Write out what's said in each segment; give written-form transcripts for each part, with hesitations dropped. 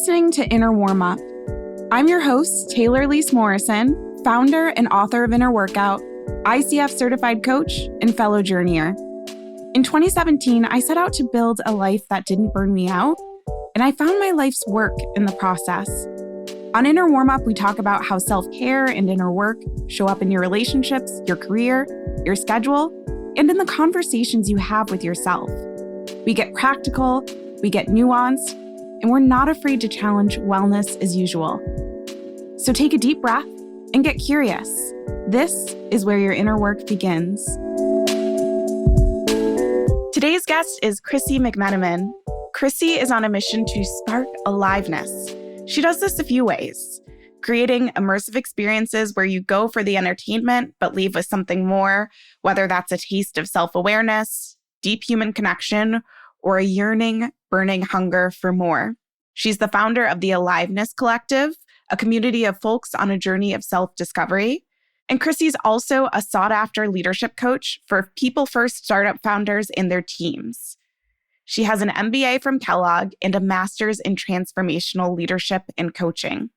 listening to Inner Warmup. I'm your host, Taylor Lise Morrison, founder and author of Inner Workout, ICF certified coach, and fellow journeyer. In 2017, I set out to build a life that didn't burn me out, and I found my life's work in the process. On Inner Warmup, we talk about how self-care and inner work show up in your relationships, your career, your schedule, and in the conversations you have with yourself. We get practical, we get nuanced, and we're not afraid to challenge wellness as usual. So take a deep breath and get curious. This is where your inner work begins. Today's guest is Krissie McMenamin. Krissie is on a mission to spark aliveness. She does this a few ways, creating immersive experiences where you go for the entertainment but leave with something more, whether that's a taste of self-awareness, deep human connection, or a yearning, burning hunger for more. She's the founder of the Aliveness Collective, a community of folks on a journey of self-discovery. And Krissie's also a sought-after leadership coach for people-first startup founders and their teams. She has an MBA from Kellogg and a master's in transformational leadership and coaching.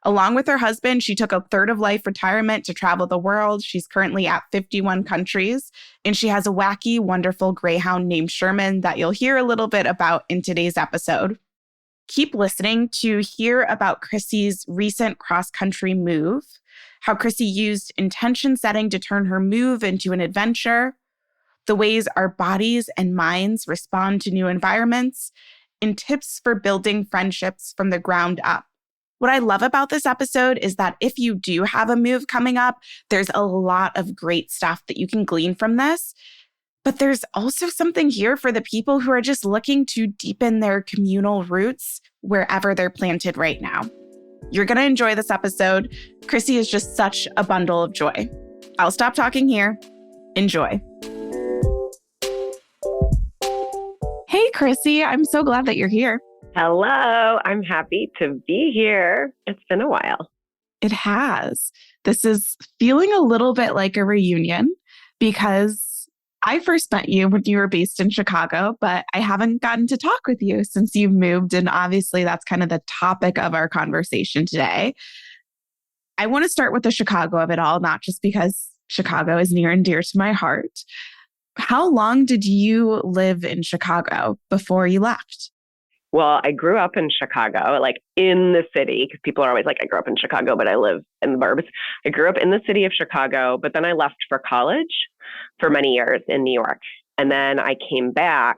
Along with her husband, she took a third of life retirement to travel the world. She's currently at 51 countries, and she has a wacky, wonderful greyhound named Sherman that you'll hear a little bit about in today's episode. Keep listening to hear about Krissie's recent cross-country move, how Krissie used intention setting to turn her move into an adventure, the ways our bodies and minds respond to new environments, and tips for building friendships from the ground up. What I love about this episode is that if you do have a move coming up, there's a lot of great stuff that you can glean from this. But there's also something here for the people who are just looking to deepen their communal roots wherever they're planted right now. You're going to enjoy this episode. Krissie is just such a bundle of joy. I'll stop talking here. Enjoy. Hey, Krissie, I'm so glad that you're here. Hello, I'm happy to be here. It's been a while. It has. This is feeling a little bit like a reunion because I first met you when you were based in Chicago, but I haven't gotten to talk with you since you've moved. And obviously, that's kind of the topic of our conversation today. I want to start with the Chicago of it all, not just because Chicago is near and dear to my heart. How long did you live in Chicago before you left? Well, I grew up in Chicago, like in the city, because people are always like, I grew up in Chicago, but I live in the burbs. I grew up in the city of Chicago, but then I left for college for many years in New York. And then I came back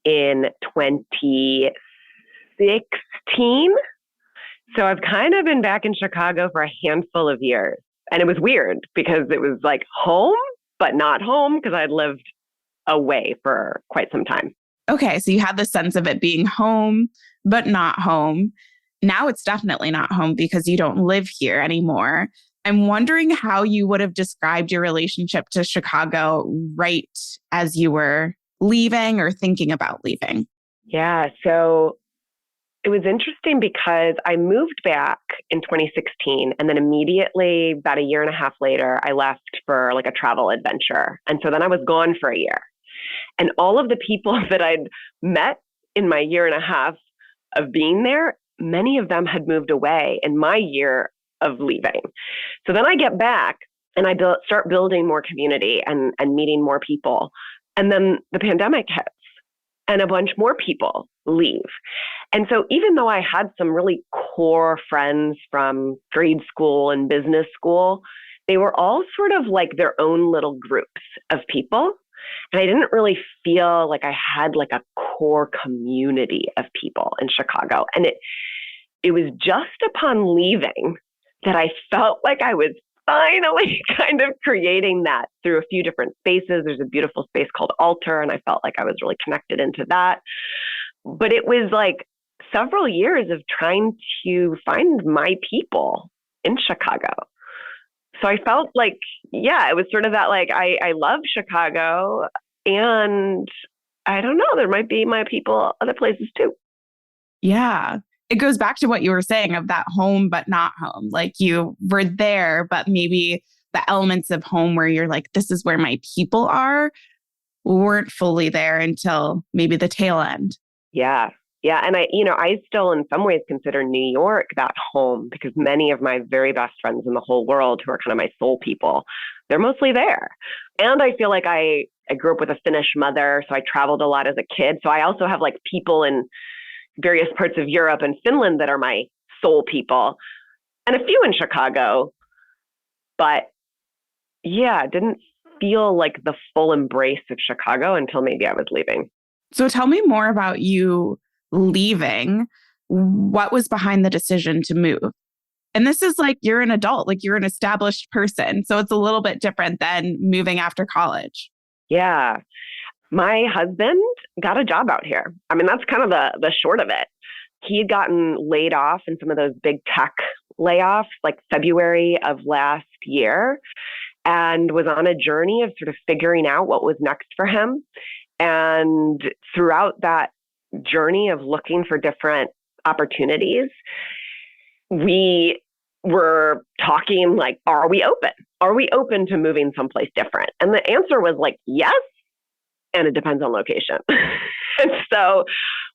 in 2016. So I've kind of been back in Chicago for a handful of years. And it was weird because it was like home, but not home because I'd lived away for quite some time. Okay, so you had the sense of it being home, but not home. Now it's definitely not home because you don't live here anymore. I'm wondering how you would have described your relationship to Chicago right as you were leaving or thinking about leaving. Yeah, so it was interesting because I moved back in 2016 and then immediately, about a year and a half later, I left for like a travel adventure. And so then I was gone for a year. And all of the people that I'd met in my year and a half of being there, many of them had moved away in my year of leaving. So then I get back and I start building more community and meeting more people. And then the pandemic hits and a bunch more people leave. And so even though I had some really core friends from grade school and business school, they were all sort of like their own little groups of people. And I didn't really feel like I had like a core community of people in Chicago. And it was just upon leaving that I felt like I was finally kind of creating that through a few different spaces. There's a beautiful space called Alter, and I felt like I was really connected into that. But it was like several years of trying to find my people in Chicago. So I felt like, yeah, it was sort of that like, I love Chicago and I don't know, there might be my people other places too. Yeah. It goes back to what you were saying of that home, but not home. Like you were there, but maybe the elements of home where you're like, this is where my people are, weren't fully there until maybe the tail end. Yeah. Yeah. And I still in some ways consider New York that home because many of my very best friends in the whole world who are kind of my soul people, they're mostly there. And I feel like I grew up with a Finnish mother, so I traveled a lot as a kid. So I also have like people in various parts of Europe and Finland that are my soul people and a few in Chicago. But yeah, it didn't feel like the full embrace of Chicago until maybe I was leaving. So tell me more about you leaving. What was behind the decision to move? And this is like you're an adult, like you're an established person. So it's a little bit different than moving after college. Yeah. My husband got a job out here. I mean, that's kind of the short of it. He had gotten laid off in some of those big tech layoffs, like February of last year, and was on a journey of sort of figuring out what was next for him. And throughout that journey of looking for different opportunities, we were talking like, are we open? Are we open to moving someplace different? And the answer was like, yes. And it depends on location. And so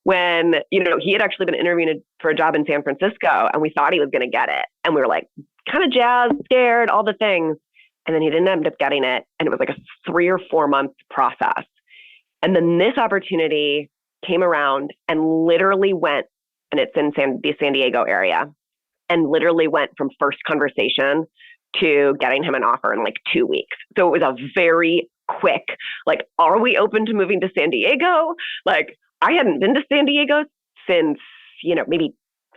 when, he had actually been interviewing for a job in San Francisco and we thought he was going to get it. And we were like, kind of jazzed, scared, all the things. And then he didn't end up getting it. And it was like a 3 or 4 month process. And then this opportunity came around and literally went, and it's in the San Diego area, and literally went from first conversation to getting him an offer in like 2 weeks. So it was a very quick, like, are we open to moving to San Diego? Like, I hadn't been to San Diego since, maybe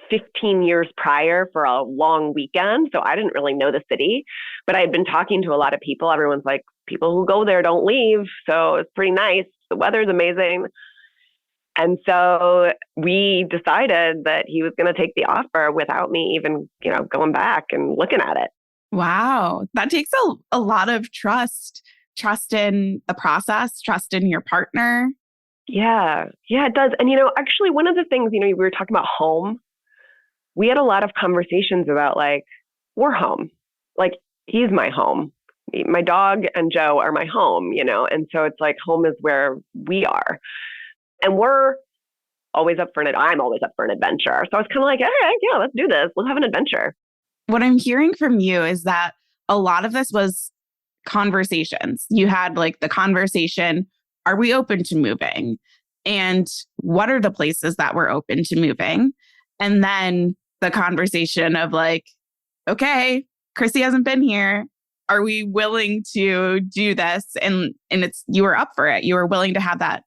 15 years prior for a long weekend. So I didn't really know the city, but I had been talking to a lot of people. Everyone's like, people who go there don't leave. So it's pretty nice. The weather's amazing. And so we decided that he was going to take the offer without me even, going back and looking at it. Wow. That takes a lot of trust in the process, trust in your partner. Yeah, it does. And, actually one of the things, we were talking about home. We had a lot of conversations about like, we're home. Like, he's my home. My dog and Joe are my home, and so it's like home is where we are. And we're always up for I'm always up for an adventure. So I was kind of like, all right, yeah, let's do this. Let's have an adventure. What I'm hearing from you is that a lot of this was conversations. You had like the conversation, are we open to moving? And what are the places that we're open to moving? And then the conversation of like, okay, Krissie hasn't been here. Are we willing to do this? And you were up for it. You were willing to have that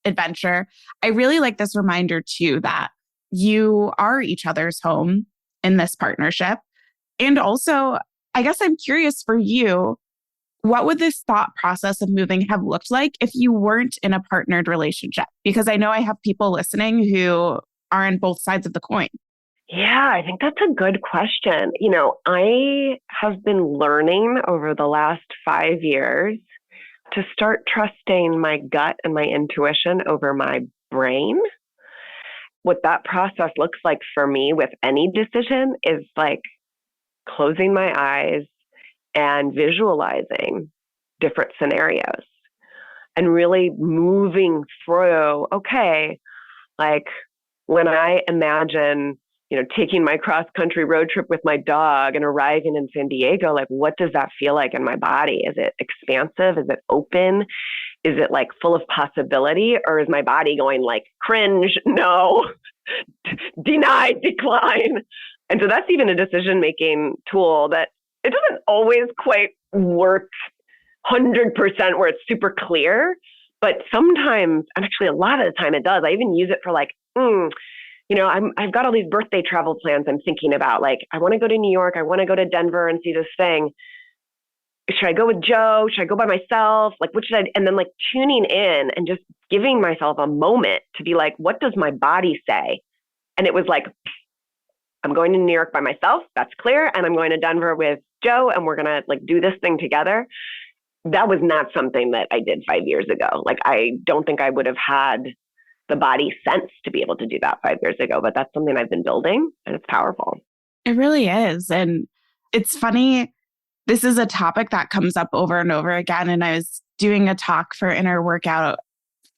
adventure. I really like this reminder too, that you are each other's home in this partnership. And also, I guess I'm curious for you, what would this thought process of moving have looked like if you weren't in a partnered relationship? Because I know I have people listening who are on both sides of the coin. Yeah, I think that's a good question. I have been learning over the last 5 years to start trusting my gut and my intuition over my brain. What that process looks like for me with any decision is like closing my eyes and visualizing different scenarios and really moving through, okay, like when I imagine, taking my cross-country road trip with my dog and arriving in San Diego, like what does that feel like in my body? Is it expansive? Is it open? Is it like full of possibility? Or is my body going like cringe, no, deny, decline? And so that's even a decision-making tool that it doesn't always quite work 100% where it's super clear, but sometimes, and actually a lot of the time it does. I even use it for like, I've got all these birthday travel plans I'm thinking about. Like, I want to go to New York. I want to go to Denver and see this thing. Should I go with Joe? Should I go by myself? Like, what should I? And then like tuning in and just giving myself a moment to be like, what does my body say? And it was like, I'm going to New York by myself. That's clear. And I'm going to Denver with Joe and we're going to like do this thing together. That was not something that I did 5 years ago. Like, I don't think I would have had the body sense to be able to do that 5 years ago, but that's something I've been building and it's powerful. It really is. And it's funny. This is a topic that comes up over and over again. And I was doing a talk for Inner Workout.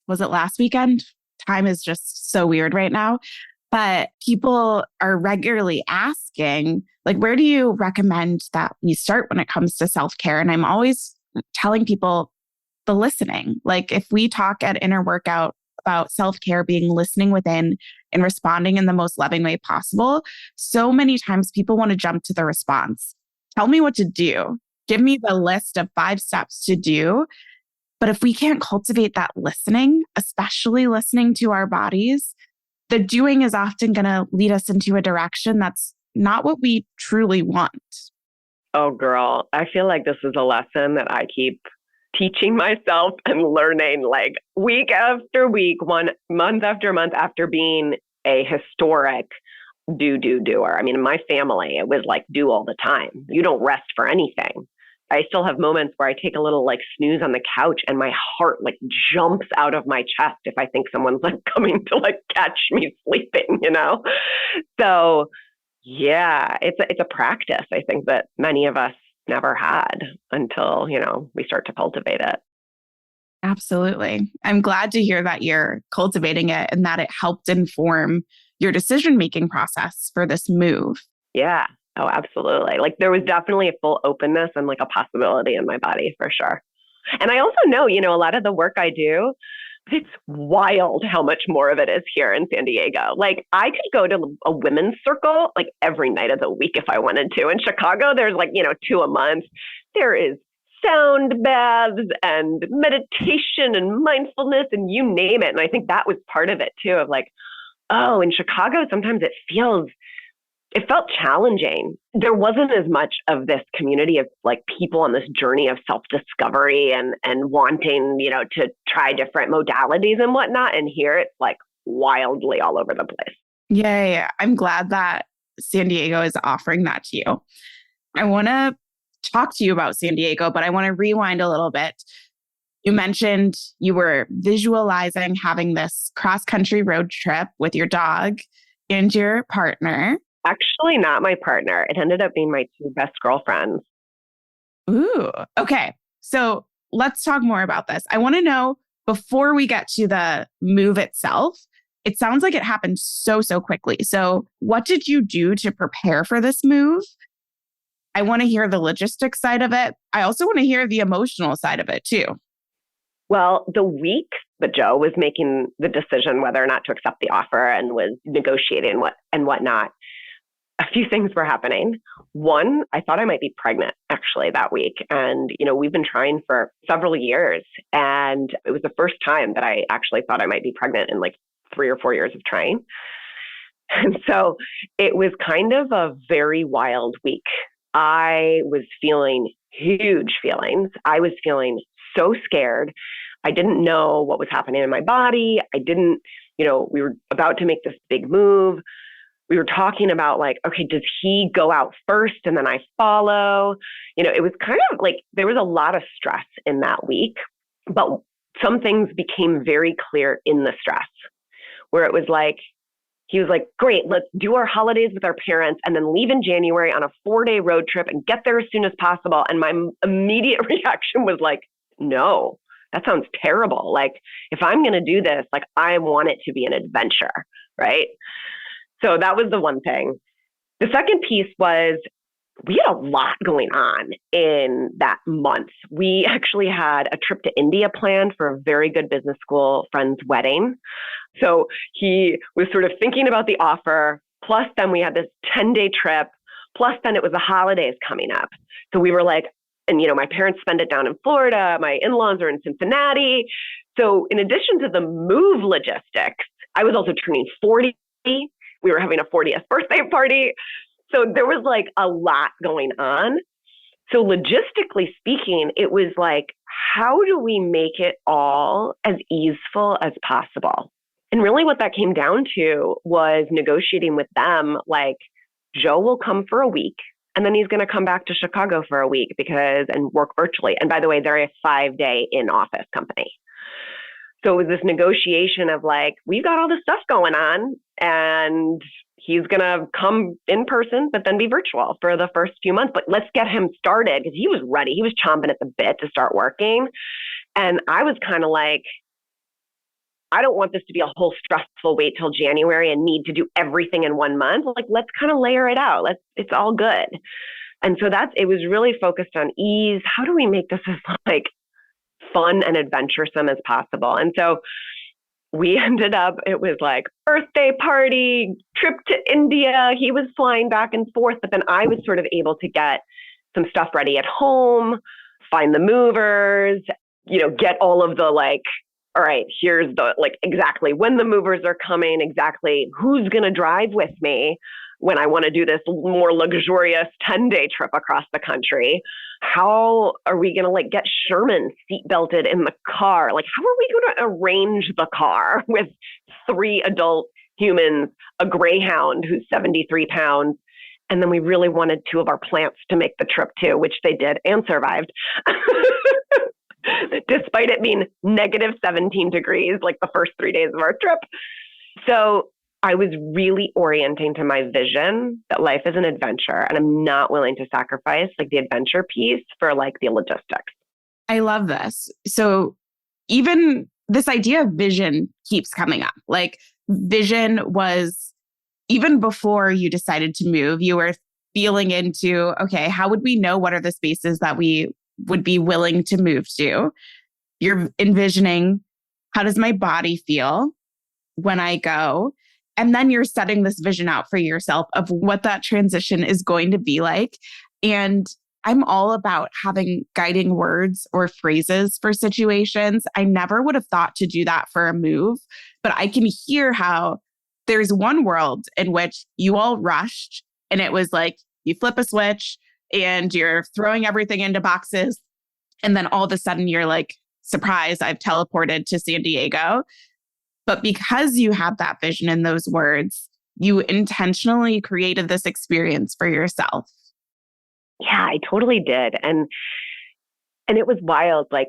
Was it last weekend? time is just so weird right now. But people are regularly asking, like, where do you recommend that we start when it comes to self-care? And I'm always telling people the listening. Like, if we talk at Inner Workout about self-care being listening within and responding in the most loving way possible, so many times people want to jump to the response. Tell me what to do. Give me the list of 5 steps to do. But if we can't cultivate that listening, especially listening to our bodies, the doing is often going to lead us into a direction that's not what we truly want. Oh, girl, I feel like this is a lesson that I keep teaching myself and learning like week after week, month after month after being a historic doer. I mean, in my family, it was like do all the time. You don't rest for anything. I still have moments where I take a little like snooze on the couch and my heart like jumps out of my chest if I think someone's like coming to like catch me sleeping, you know? So yeah, it's a practice I think that many of us never had until, you know, we start to cultivate it. Absolutely. I'm glad to hear that you're cultivating it and that it helped inform your decision-making process for this move. Yeah. Oh, absolutely. Like there was definitely a full openness and like a possibility in my body for sure. And I also know, you know, a lot of the work I do, it's wild how much more of it is here in San Diego. Like I could go to a women's circle like every night of the week if I wanted to. In Chicago, there's like, you know, 2 a month. There is sound baths and meditation and mindfulness and you name it. And I think that was part of it too, of like, oh, in Chicago, sometimes it felt challenging. There wasn't as much of this community of like people on this journey of self-discovery and wanting, you know, to try different modalities and whatnot. And here it's like wildly all over the place. Yeah. I'm glad that San Diego is offering that to you. I want to talk to you about San Diego, but I want to rewind a little bit. You mentioned you were visualizing having this cross-country road trip with your dog and your partner. Actually, not my partner. It ended up being my 2 best girlfriends. Ooh, okay. So let's talk more about this. I want to know, before we get to the move itself, it sounds like it happened so quickly. So what did you do to prepare for this move? I want to hear the logistics side of it. I also want to hear the emotional side of it too. Well, the week that Joe was making the decision whether or not to accept the offer and was negotiating whatnot, a few things were happening. One, I thought I might be pregnant actually that week. And, you know, we've been trying for several years. And it was the first time that I actually thought I might be pregnant in like 3 or 4 years of trying. And so it was kind of a very wild week. I was feeling huge feelings. I was feeling so scared. I didn't know what was happening in my body. We were about to make this big move. We were talking about like, okay, does he go out first and then I follow? You know, it was kind of like there was a lot of stress in that week, but some things became very clear in the stress where it was like, he was like, great, let's do our holidays with our parents and then leave in January on a 4-day road trip and get there as soon as possible. And my immediate reaction was like, no, that sounds terrible. Like if I'm going to do this, like I want it to be an adventure, right? So that was the one thing. The second piece was we had a lot going on in that month. We actually had a trip to India planned for a very good business school friend's wedding. So he was sort of thinking about the offer, plus then we had this 10-day trip, plus then it was the holidays coming up. So we were like, and you know, my parents spend it down in Florida, my in-laws are in Cincinnati. So in addition to the move logistics, I was also turning 40. We were having a 40th birthday party. So there was like a lot going on. So logistically speaking, it was like, how do we make it all as easeful as possible? And really what that came down to was negotiating with them, like Joe will come for a week and then he's going to come back to Chicago for a week and work virtually. And by the way, they're a 5-day in-office company. So it was this negotiation of like, we've got all this stuff going on and he's going to come in person, but then be virtual for the first few months. But let's get him started because he was ready. He was chomping at the bit to start working. And I was kind of like, I don't want this to be a whole stressful wait till January and need to do everything in 1 month. Like, let's kind of layer it out. It's all good. And so it was really focused on ease. How do we make this as like fun and adventuresome as possible? And so we ended up, it was like birthday party, trip to India. He was flying back and forth, but then I was sort of able to get some stuff ready at home, find the movers, get all of the like, all right, here's the like exactly when the movers are coming, exactly who's going to drive with me when I want to do this more luxurious 10-day trip across the country. How are we going to like get Sherman seatbelted in the car? Like, how are we going to arrange the car with 3 adult humans, a greyhound who's 73 pounds? And then we really wanted 2 of our plants to make the trip too, which they did and survived. Despite it being negative 17 degrees, like the first 3 days of our trip. So I was really orienting to my vision that life is an adventure, and I'm not willing to sacrifice like the adventure piece for like the logistics. I love this. So even this idea of vision keeps coming up. Like, vision was, even before you decided to move, you were feeling into, okay, how would we know what are the spaces that we would be willing to move to? You're envisioning, how does my body feel when I go? And then you're setting this vision out for yourself of what that transition is going to be like. And I'm all about having guiding words or phrases for situations. I never would have thought to do that for a move, but I can hear how there's one world in which you all rushed and it was like you flip a switch and you're throwing everything into boxes. And then all of a sudden you're like, surprise, I've teleported to San Diego. But because you have that vision in those words, you intentionally created this experience for yourself. Yeah, I totally did. And it was wild. Like,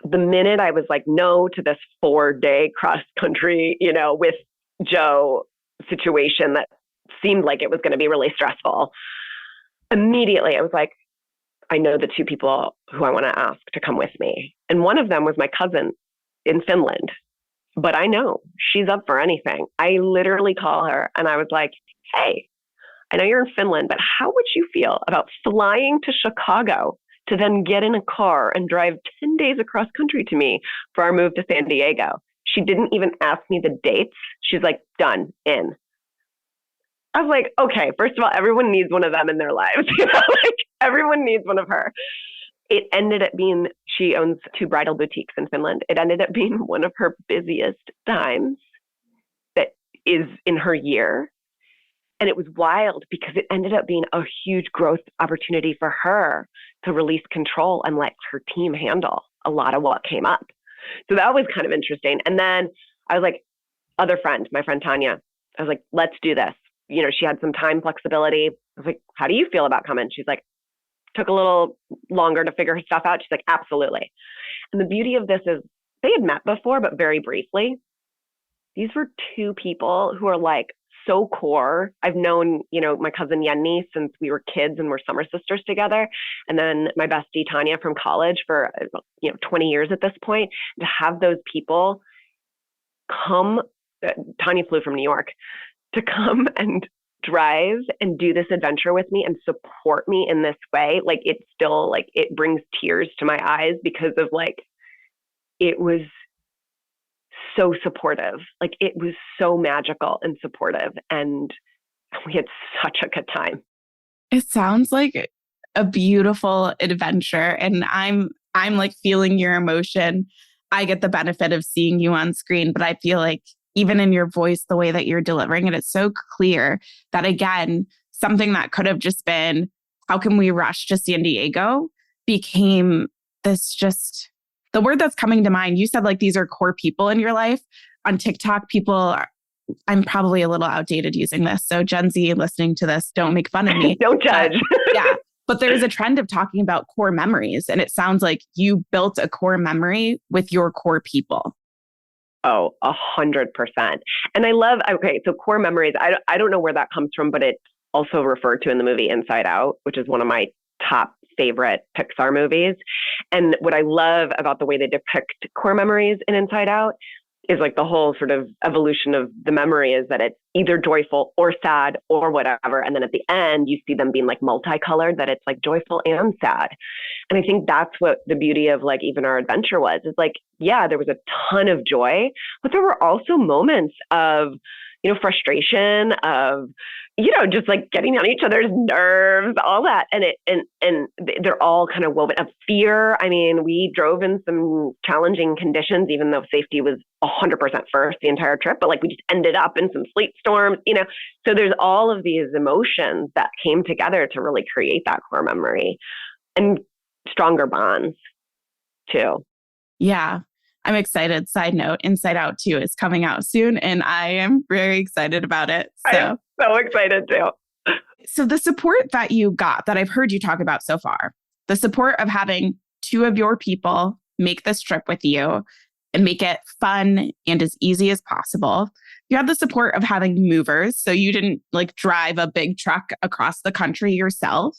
the minute I was like, no to this 4-day cross country, with Joe situation that seemed like it was going to be really stressful, immediately I was like, I know the 2 people who I want to ask to come with me. And one of them was my cousin in Finland. But I know she's up for anything. I literally call her and I was like, hey, I know you're in Finland, but how would you feel about flying to Chicago to then get in a car and drive 10 days across country to me for our move to San Diego? She didn't even ask me the dates. She's like, done, in. I was like, okay, first of all, everyone needs one of them in their lives. Like, everyone needs one of her. It ended up being, she owns 2 bridal boutiques in Finland. It ended up being one of her busiest times that is in her year. And it was wild because it ended up being a huge growth opportunity for her to release control and let her team handle a lot of what came up. So that was kind of interesting. And then I was like, my friend Tanya, I was like, let's do this. She had some time flexibility. I was like, how do you feel about coming? She's like, took a little longer to figure her stuff out. She's like, absolutely. And the beauty of this is they had met before, but very briefly. These were 2 people who are like so core. I've known, my cousin Yenny since we were kids and we're summer sisters together. And then my bestie Tanya from college for, 20 years at this point. To have those people come, Tanya flew from New York, to come and drive and do this adventure with me and support me in this way. Like, it's still like, it brings tears to my eyes because of like, it was so supportive. Like, it was so magical and supportive. And we had such a good time. It sounds like a beautiful adventure. And I'm like feeling your emotion. I get the benefit of seeing you on screen, but I feel like even in your voice, the way that you're delivering it, it's so clear that, again, something that could have just been, how can we rush to San Diego, became this just, the word that's coming to mind. You said like these are core people in your life. On TikTok, I'm probably a little outdated using this. So Gen Z listening to this, don't make fun of me. Don't judge. Yeah. But there is a trend of talking about core memories. And it sounds like you built a core memory with your core people. Oh, 100%. And I love, okay, so core memories, I don't know where that comes from, but it's also referred to in the movie Inside Out, which is one of my top favorite Pixar movies. And what I love about the way they depict core memories in Inside Out is like the whole sort of evolution of the memory is that it's either joyful or sad or whatever. And then at the end, you see them being like multicolored, that it's like joyful and sad. And I think that's what the beauty of like even our adventure was, is like, yeah, there was a ton of joy, but there were also moments of, frustration, of, just like getting on each other's nerves, all that. And they're all kind of woven of fear. I mean, we drove in some challenging conditions, even though safety was 100% first the entire trip, but like we just ended up in some sleet storms, so there's all of these emotions that came together to really create that core memory and stronger bonds too. Yeah. I'm excited. Side note, Inside Out 2 is coming out soon, and I am very excited about it. I'm so excited too. So the support that you got, that I've heard you talk about so far, the support of having two of your people make this trip with you and make it fun and as easy as possible. You had the support of having movers, so you didn't like drive a big truck across the country yourself.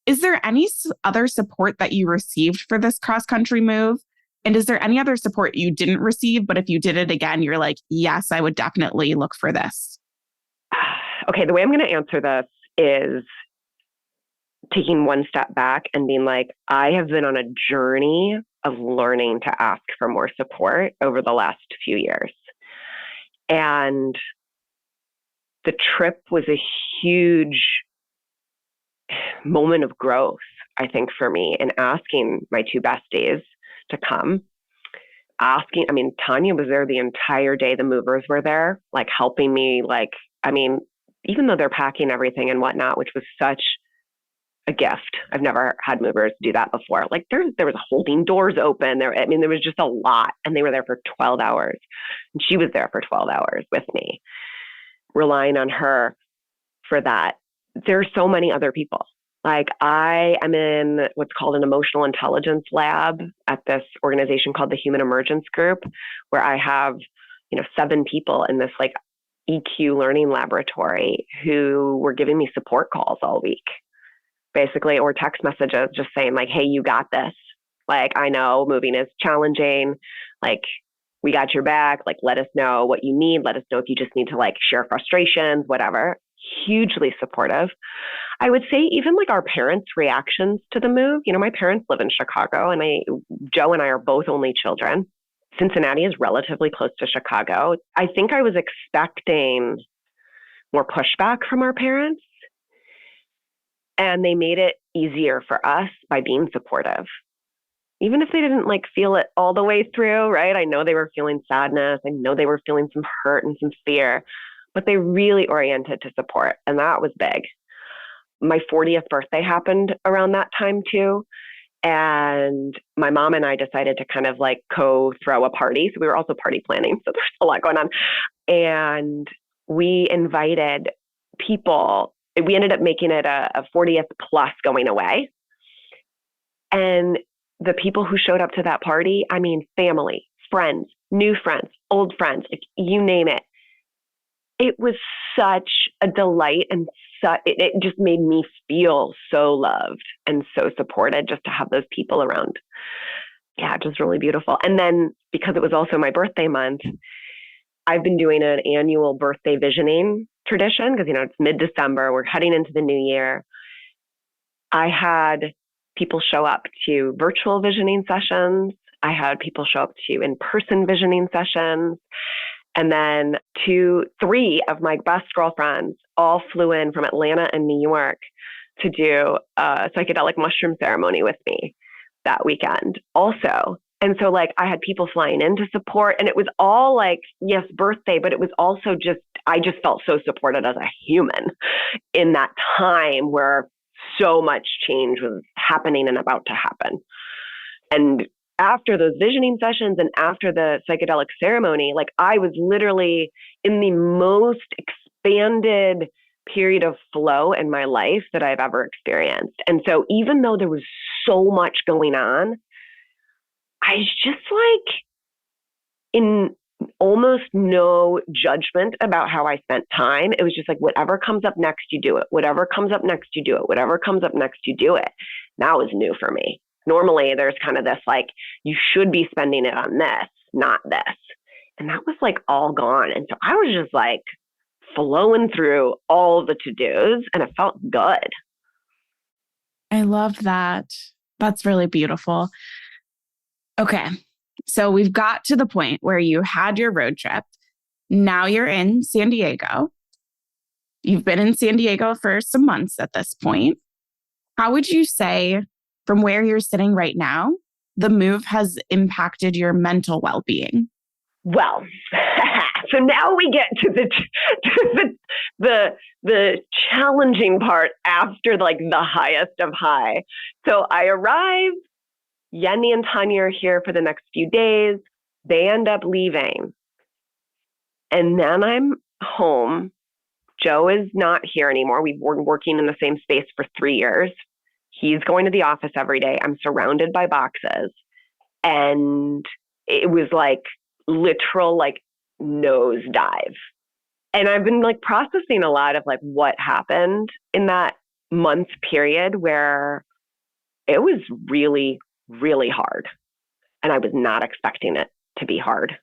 Is there any other support that you received for this cross-country move? And is there any other support you didn't receive, but if you did it again, you're like, yes, I would definitely look for this? Okay, the way I'm going to answer this is taking one step back and being like, I have been on a journey of learning to ask for more support over the last few years. And the trip was a huge moment of growth, I think, for me, in asking my two besties to come. Tanya was there the entire day. The movers were there, like helping me, even though they're packing everything and whatnot, which was such a gift. I've never had movers do that before. Like there was holding doors open. There was just a lot, and they were there for 12 hours. And she was there for 12 hours with me, relying on her for that. There's so many other people. Like I am in what's called an emotional intelligence lab at this organization called the Human Emergence Group, where I have, 7 people in this like EQ learning laboratory who were giving me support calls all week, basically, or text messages just saying like, hey, you got this. Like, I know moving is challenging. Like, we got your back. Like, let us know what you need. Let us know if you just need to like share frustrations, whatever. Hugely supportive. I would say even like our parents' reactions to the move. My parents live in Chicago, and Joe and I are both only children. Cincinnati is relatively close to Chicago. I think I was expecting more pushback from our parents, and they made it easier for us by being supportive. Even if they didn't like feel it all the way through, right? I know they were feeling sadness. I know they were feeling some hurt and some fear, but they really oriented to support, and that was big. My 40th birthday happened around that time too. And my mom and I decided to kind of like co-throw a party. So we were also party planning. So there's a lot going on. And we invited people. We ended up making it a 40th plus going away. And the people who showed up to that party, family, friends, new friends, old friends, like you name it. It was such a delight, and it just made me feel so loved and so supported just to have those people around. Yeah, just really beautiful. And then because it was also my birthday month, I've been doing an annual birthday visioning tradition because, it's mid-December. We're heading into the new year. I had people show up to virtual visioning sessions. I had people show up to in-person visioning sessions. And then 3 of my best girlfriends all flew in from Atlanta and New York to do a psychedelic mushroom ceremony with me that weekend also. And so like I had people flying in to support, and it was all like, yes, birthday, but it was also I just felt so supported as a human in that time where so much change was happening and about to happen. And after those visioning sessions and after the psychedelic ceremony, like I was literally in the most expanded period of flow in my life that I've ever experienced. And so even though there was so much going on, I was just like in almost no judgment about how I spent time. It was just like, whatever comes up next, you do it. Whatever comes up next, you do it. Whatever comes up next, you do it. That was new for me. Normally there's kind of this like, you should be spending it on this, not this. And that was like all gone. And so I was just like flowing through all the to-dos and it felt good. I love that. That's really beautiful. Okay. So we've got to the point where you had your road trip. Now you're in San Diego. You've been in San Diego for some months at this point. How would you say, from where you're sitting right now, the move has impacted your mental well-being? Well, so now we get to the challenging part after like the highest of high. So I arrive. Yenny and Tanya are here for the next few days. They end up leaving. And then I'm home. Joe is not here anymore. We've been working in the same space for 3 years. He's going to the office every day. I'm surrounded by boxes. And it was like literal like nosedive. And I've been like processing a lot of like what happened in that month period where it was really, really hard. And I was not expecting it to be hard.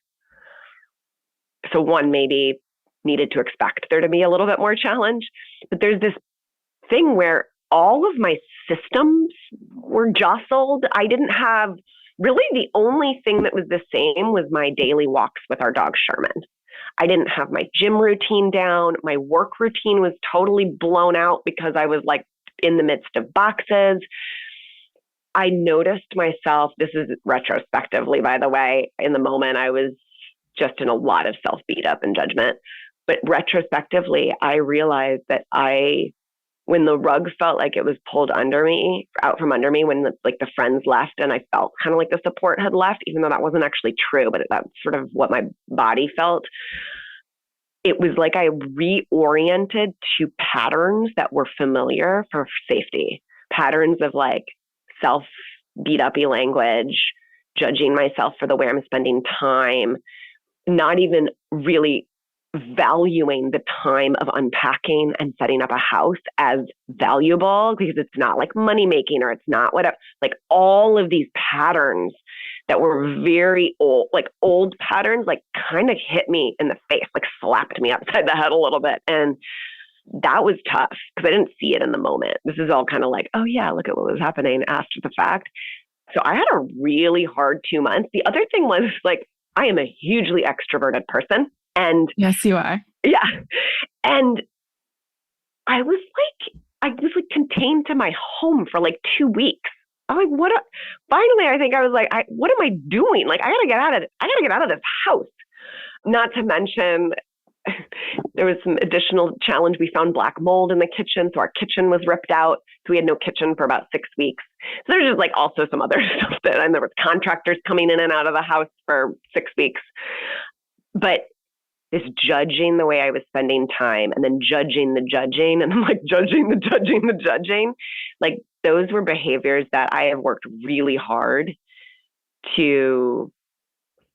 So one maybe needed to expect there to be a little bit more challenge. But there's this thing where all of my systems were jostled. I didn't have really the only thing that was the same was my daily walks with our dog, Sherman. I didn't have my gym routine down. My work routine was totally blown out because I was like in the midst of boxes. I noticed myself, this is retrospectively, by the way, in the moment I was just in a lot of self beat up and judgment. But retrospectively, I realized that when the rug felt like it was pulled out from under me, when the friends left and I felt kind of like the support had left, even though that wasn't actually true, but that's sort of what my body felt. It was like I reoriented to patterns that were familiar for safety, patterns of like self beat uppy language, judging myself for the way I'm spending time, not even really valuing the time of unpacking and setting up a house as valuable because it's not like money making or it's not whatever, like all of these patterns that were very old patterns, like kind of hit me in the face, like slapped me upside the head a little bit. And that was tough because I didn't see it in the moment. This is all kind of like, oh yeah, look at what was happening after the fact. So I had a really hard 2 months. The other thing was like, I am a hugely extroverted person. And yes, you are. Yeah. And I was like contained to my home for like 2 weeks. I'm like, finally, I think I was like, what am I doing? Like, I gotta get out of this house. Not to mention, there was some additional challenge. We found black mold in the kitchen. So our kitchen was ripped out. So we had no kitchen for about 6 weeks. So there's just like also some other stuff and there was contractors coming in and out of the house for 6 weeks. But this judging the way I was spending time and then judging the judging and then like judging the judging, like those were behaviors that I have worked really hard to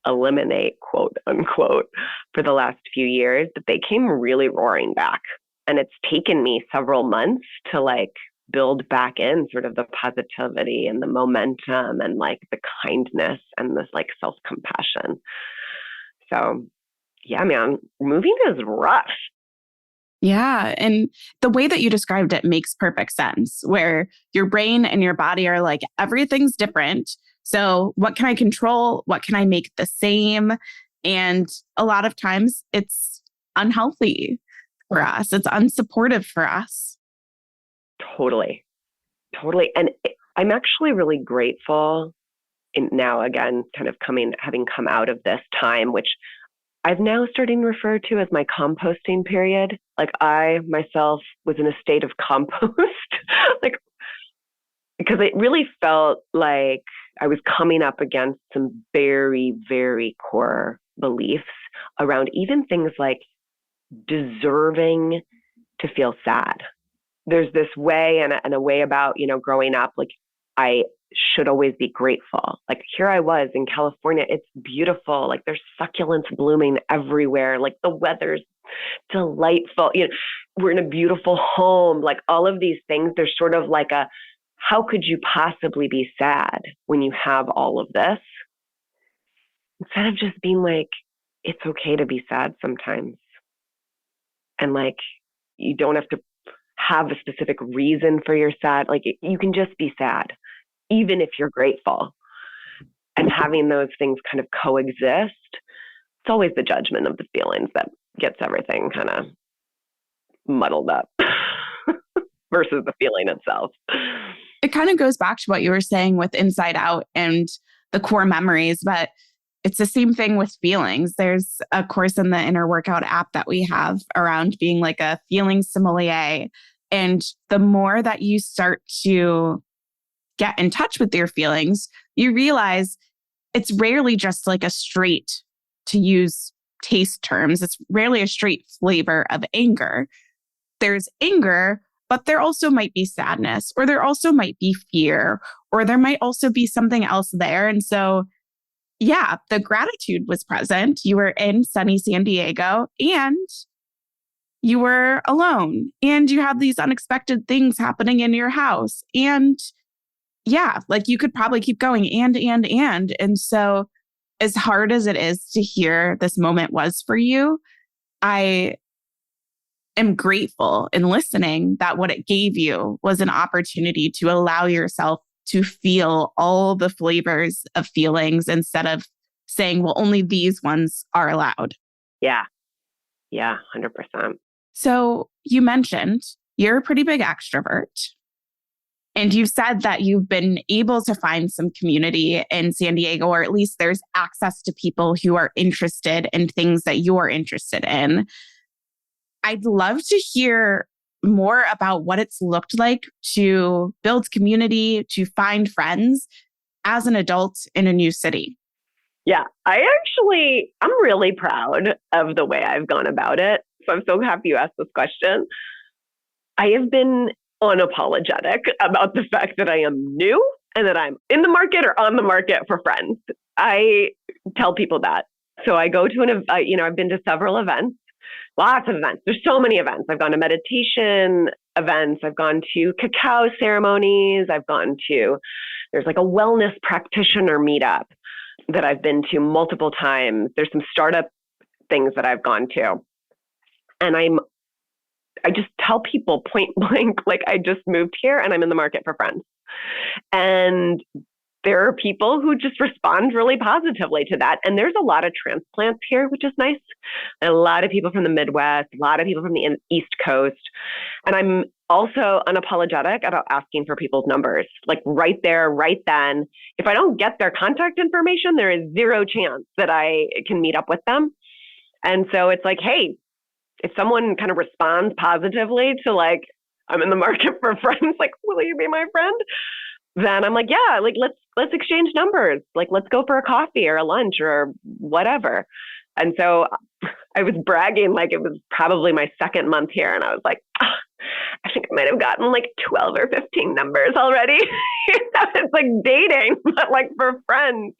eliminate, quote unquote, for the last few years, but they came really roaring back. And it's taken me several months to like build back in sort of the positivity and the momentum and like the kindness and this like self-compassion. So yeah, man, moving is rough. Yeah. And the way that you described it makes perfect sense, where your brain and your body are like, everything's different. So what can I control? What can I make the same? And a lot of times it's unhealthy for us. It's unsupportive for us. Totally. And I'm actually really grateful now, again, kind of having come out of this time, which I've now starting to refer to as my composting period. Like I myself was in a state of compost, like, because it really felt like I was coming up against some very, very core beliefs around even things like deserving to feel sad. There's this way and a way about, growing up, like I should always be grateful. Like here I was in California. It's beautiful. Like there's succulents blooming everywhere. Like the weather's delightful. We're in a beautiful home. Like all of these things, there's sort of like how could you possibly be sad when you have all of this? Instead of just being like, it's okay to be sad sometimes. And like, you don't have to have a specific reason for your sad. Like, you can just be sad, even if you're grateful. And having those things kind of coexist, it's always the judgment of the feelings that gets everything kind of muddled up versus the feeling itself. It kind of goes back to what you were saying with Inside Out and the core memories, but it's the same thing with feelings. There's a course in the Inner Workout app that we have around being like a feeling sommelier. And the more that you start to get in touch with your feelings, you realize it's rarely just like a straight, to use taste terms, it's rarely a straight flavor of anger. There's anger, but there also might be sadness, or there also might be fear, or there might also be something else there. And so, yeah, the gratitude was present. You were in sunny San Diego and you were alone and you had these unexpected things happening in your house. And yeah, like you could probably keep going and. And so as hard as it is to hear this moment was for you, I am grateful in listening that what it gave you was an opportunity to allow yourself to feel all the flavors of feelings instead of saying, well, only these ones are allowed. Yeah. Yeah, 100%. So you mentioned you're a pretty big extrovert. And you've said that you've been able to find some community in San Diego, or at least there's access to people who are interested in things that you're interested in. I'd love to hear more about what it's looked like to build community, to find friends as an adult in a new city. Yeah, I'm really proud of the way I've gone about it. So I'm so happy you asked this question. I have been unapologetic about the fact that I am new and that I'm in the market or on the market for friends. I tell people that. So I go to I've been to several events, lots of events. There's so many events. I've gone to meditation events. I've gone to cacao ceremonies. There's like a wellness practitioner meetup that I've been to multiple times. There's some startup things that I've gone to. And I just tell people point blank, like, I just moved here and I'm in the market for friends. And there are people who just respond really positively to that. And there's a lot of transplants here, which is nice. And a lot of people from the Midwest, a lot of people from the East Coast. And I'm also unapologetic about asking for people's numbers, like right there, right then. If I don't get their contact information, there is zero chance that I can meet up with them. And so it's like, hey, if someone kind of responds positively to like, I'm in the market for friends, like, will you be my friend? Then I'm like, yeah, like, let's exchange numbers. Like, let's go for a coffee or a lunch or whatever. And so I was bragging, like it was probably my second month here. And I was like, I think I might have gotten like 12 or 15 numbers already. It's like dating, but like for friends.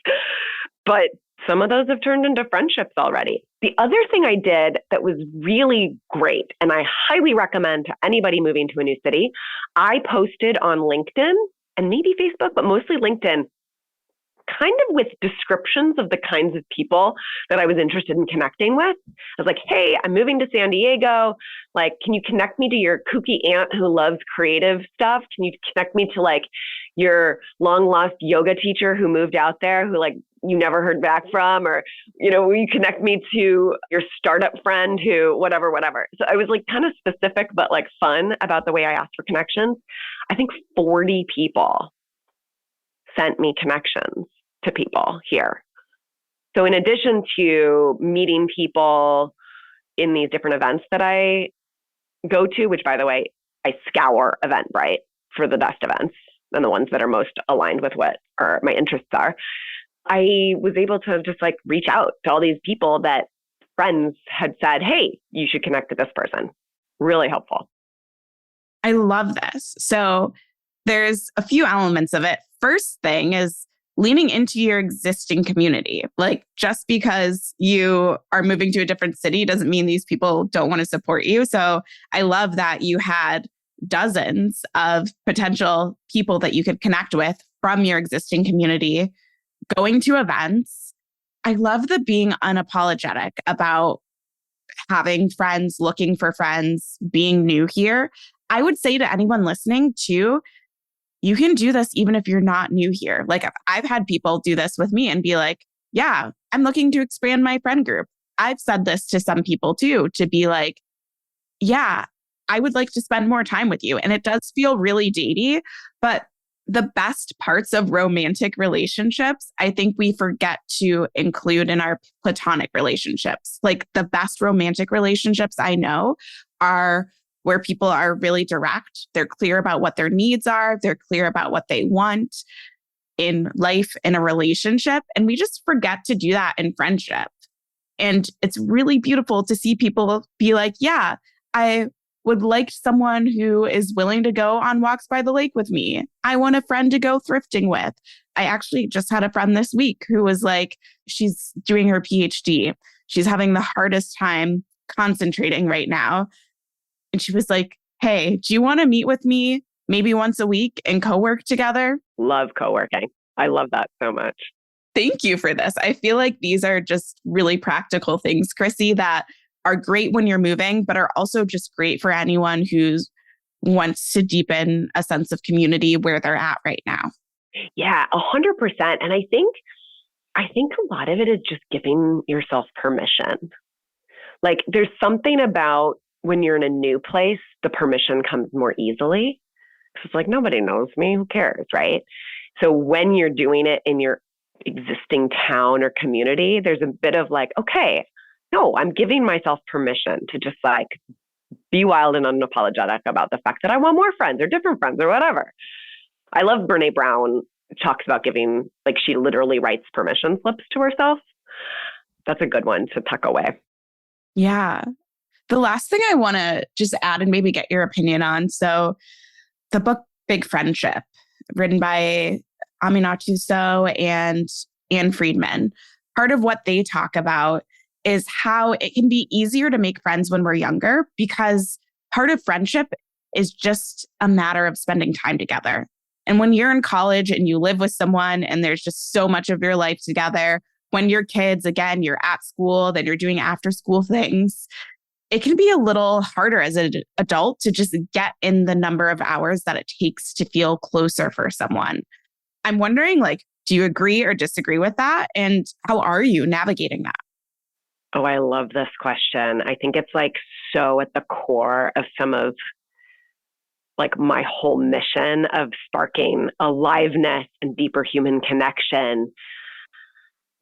But some of those have turned into friendships already. The other thing I did that was really great, and I highly recommend to anybody moving to a new city, I posted on LinkedIn and maybe Facebook, but mostly LinkedIn, kind of with descriptions of the kinds of people that I was interested in connecting with. I was like, hey, I'm moving to San Diego. Like, can you connect me to your kooky aunt who loves creative stuff? Can you connect me to like your long lost yoga teacher who moved out there who like you never heard back from? Or, will you connect me to your startup friend who whatever. So I was like kind of specific, but like fun about the way I asked for connections. I think 40 people sent me connections to people here. So in addition to meeting people in these different events that I go to, which by the way, I scour Eventbrite for the best events and the ones that are most aligned with what my interests are, I was able to just like reach out to all these people that friends had said, hey, you should connect with this person. Really helpful. I love this. So there's a few elements of it. First thing is leaning into your existing community. Like, just because you are moving to a different city doesn't mean these people don't want to support you. So I love that you had dozens of potential people that you could connect with from your existing community, going to events. I love the being unapologetic about having friends, looking for friends, being new here. I would say to anyone listening too, you can do this even if you're not new here. Like I've had people do this with me and be like, yeah, I'm looking to expand my friend group. I've said this to some people too, to be like, yeah, I would like to spend more time with you. And it does feel really datey, but the best parts of romantic relationships, I think we forget to include in our platonic relationships. Like the best romantic relationships I know are where people are really direct. They're clear about what their needs are. They're clear about what they want in life, in a relationship. And we just forget to do that in friendship. And it's really beautiful to see people be like, yeah, I would like someone who is willing to go on walks by the lake with me. I want a friend to go thrifting with. I actually just had a friend this week who was like, she's doing her PhD. She's having the hardest time concentrating right now. And she was like, hey, do you want to meet with me maybe once a week and co-work together? Love co-working. I love that so much. Thank you for this. I feel like these are just really practical things, Krissie, that are great when you're moving, but are also just great for anyone who wants to deepen a sense of community where they're at right now. Yeah, 100%. And I think a lot of it is just giving yourself permission. Like there's something about when you're in a new place, the permission comes more easily. It's like, nobody knows me. Who cares? Right. So when you're doing it in your existing town or community, there's a bit of like, okay, no, I'm giving myself permission to just like be wild and unapologetic about the fact that I want more friends or different friends or whatever. I love Brene Brown talks about giving, like she literally writes permission slips to herself. That's a good one to tuck away. Yeah. The last thing I want to just add and maybe get your opinion on. So the book Big Friendship, written by Aminatou Sow and Anne Friedman, part of what they talk about is how it can be easier to make friends when we're younger because part of friendship is just a matter of spending time together. And when you're in college and you live with someone and there's just so much of your life together, when you're kids, again, you're at school, then you're doing after school things. It can be a little harder as an adult to just get in the number of hours that it takes to feel closer for someone. I'm wondering, like, do you agree or disagree with that? And how are you navigating that? Oh, I love this question. I think it's like so at the core of some of like my whole mission of sparking aliveness and deeper human connection,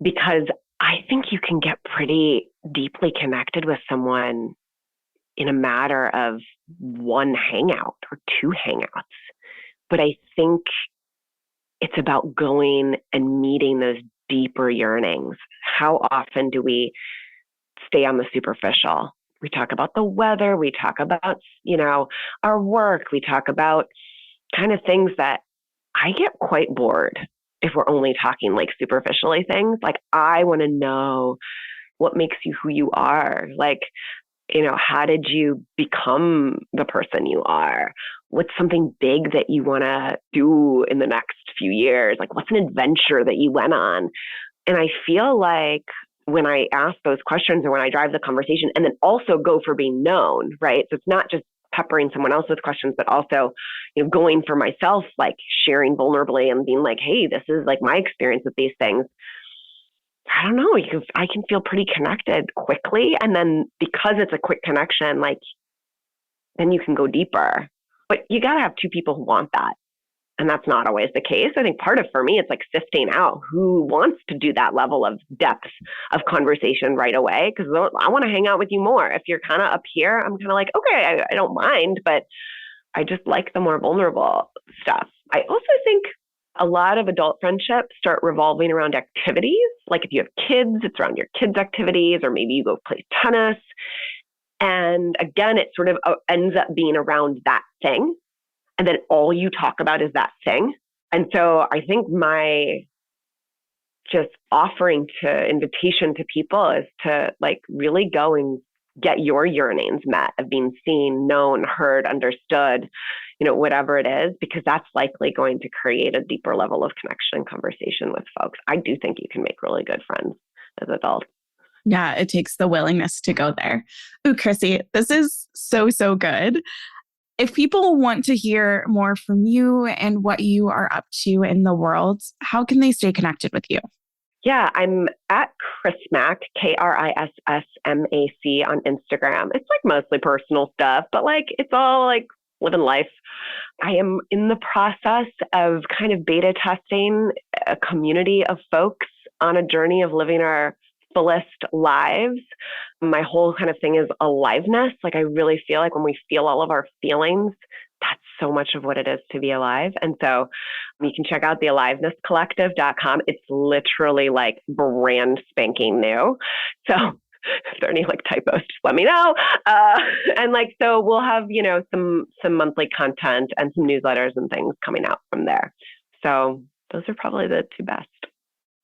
because I think you can get pretty deeply connected with someone in a matter of one hangout or two hangouts. But I think it's about going and meeting those deeper yearnings. How often do we stay on the superficial? We talk about the weather, we talk about, our work, we talk about kind of things that I get quite bored if we're only talking like superficially things. Like I want to know what makes you who you are. Like, how did you become the person you are? What's something big that you want to do in the next few years? Like, what's an adventure that you went on? And I feel like when I ask those questions or when I drive the conversation and then also go for being known, right? So it's not just peppering someone else with questions, but also, going for myself, like sharing vulnerably and being like, hey, this is like my experience with these things. I don't know. I can feel pretty connected quickly. And then because it's a quick connection, like then you can go deeper. But you got to have two people who want that. And that's not always the case. I think part of, for me, it's like sifting out who wants to do that level of depth of conversation right away. Because I want to hang out with you more. If you're kind of up here, I'm kind of like, okay, I don't mind, but I just like the more vulnerable stuff. I also think a lot of adult friendships start revolving around activities. Like if you have kids, it's around your kids' activities, or maybe you go play tennis. And again, it sort of ends up being around that thing. And then all you talk about is that thing. And so I think my just offering to invitation to people is to like really go and get your yearnings met of being seen, known, heard, understood, whatever it is, because that's likely going to create a deeper level of connection and conversation with folks. I do think you can make really good friends as adults. Yeah, it takes the willingness to go there. Ooh, Krissie, this is so, so good. If people want to hear more from you and what you are up to in the world, how can they stay connected with you? Yeah, I'm at Krismac, KRISSMAC on Instagram. It's like mostly personal stuff, but like it's all like living life. I am in the process of kind of beta testing a community of folks on a journey of living our fullest lives. My whole kind of thing is aliveness. Like I really feel like when we feel all of our feelings, that's so much of what it is to be alive. And so you can check out the alivenesscollective.com. It's literally like brand spanking new. So if there are any like typos, just let me know. And like, so we'll have, some monthly content and some newsletters and things coming out from there. So those are probably the two best.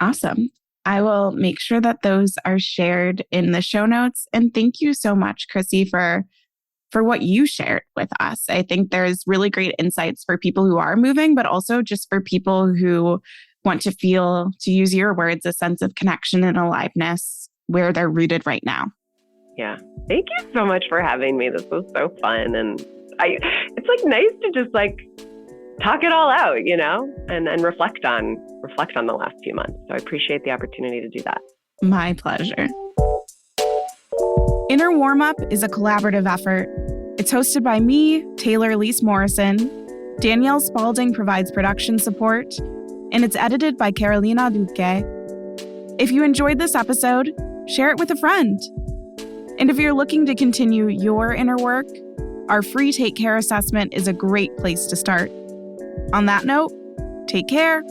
Awesome. I will make sure that those are shared in the show notes. And thank you so much, Krissie, for what you shared with us. I think there's really great insights for people who are moving, but also just for people who want to feel, to use your words, a sense of connection and aliveness where they're rooted right now. Yeah. Thank you so much for having me. This was so fun. And it's like nice to just like talk it all out, and reflect on the last few months. So I appreciate the opportunity to do that. My pleasure. Inner Warmup is a collaborative effort. It's hosted by me, Taylor Lise Morrison. Danielle Spalding provides production support, and it's edited by Carolina Duque. If you enjoyed this episode, share it with a friend. And if you're looking to continue your inner work, our free Take Care assessment is a great place to start. On that note, take care.